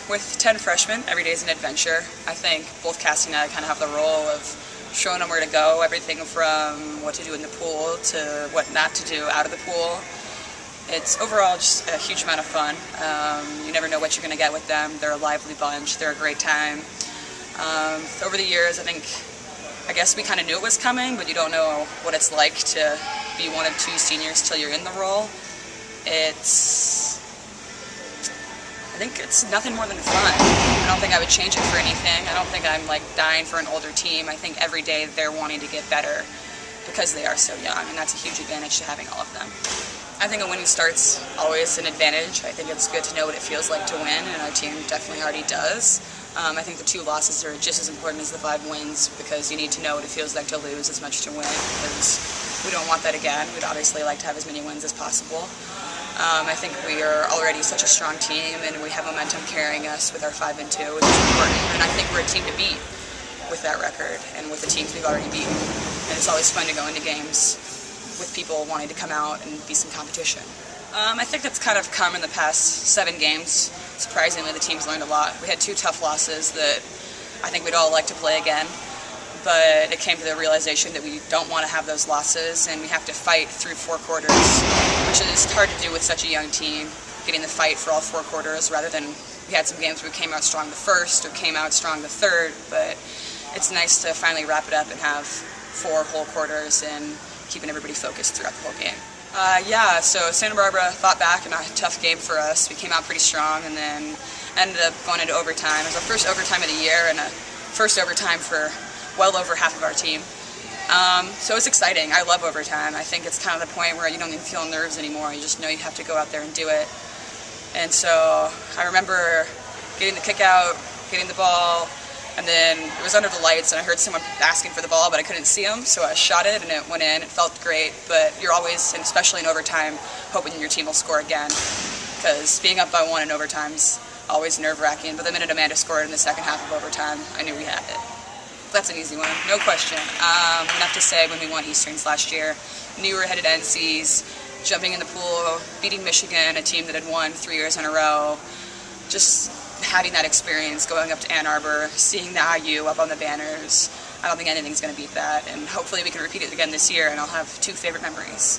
With 10 freshmen, every day is an adventure. I think both Cassie and I kind of have the role of showing them where to go, everything from what to do in the pool to what not to do out of the pool. It's overall just a huge amount of fun. You never know what you're going to get with them. They're a lively bunch. They're a great time. Over the years, I guess we kind of knew it was coming, but you don't know what it's like to be one of two seniors till you're in the role. I think it's nothing more than fun. I don't think I would change it for anything. I don't think I'm like dying for an older team. I think every day they're wanting to get better because they are so young, and that's a huge advantage to having all of them. I think a winning start's always an advantage. I think it's good to know what it feels like to win, and our team definitely already does. I think the 2 losses are just as important as the 5 wins because you need to know what it feels like to lose as much to win, because we don't want that again. We'd obviously like to have as many wins as possible. I think we are already such a strong team, and we have momentum carrying us with our 5-2, which is important. And I think we're a team to beat with that record and with the teams we've already beaten. And it's always fun to go into games with people wanting to come out and be some competition. I think that's kind of come in the past 7 games. Surprisingly, the team's learned a lot. We had 2 tough losses that I think we'd all like to play again, but it came to the realization that we don't want to have those losses, and we have to fight through 4 quarters, which is hard to do with such a young team, getting the fight for all 4 quarters, rather than we had some games where we came out strong the first or came out strong the third, but it's nice to finally wrap it up and have 4 whole quarters and keeping everybody focused throughout the whole game. So Santa Barbara fought back in a tough game for us. We came out pretty strong and then ended up going into overtime. It was our first overtime of the year and a first overtime for well over half of our team. So it's exciting. I love overtime. I think it's kind of the point where you don't even feel nerves anymore. You just know you have to go out there and do it. And so I remember getting the kick out, getting the ball, and then it was under the lights and I heard someone asking for the ball, but I couldn't see them, so I shot it and it went in. It felt great, but you're always, and especially in overtime, hoping your team will score again, because being up by 1 in overtime's always nerve-wracking. But the minute Amanda scored in the second half of overtime, I knew we had it. That's an easy one, no question. Enough to say, when we won Easterns last year, knew we were headed to NCs, jumping in the pool, beating Michigan, a team that had won 3 years in a row, just having that experience, going up to Ann Arbor, seeing the IU up on the banners. I don't think anything's going to beat that, and hopefully we can repeat it again this year, and I'll have 2 favorite memories.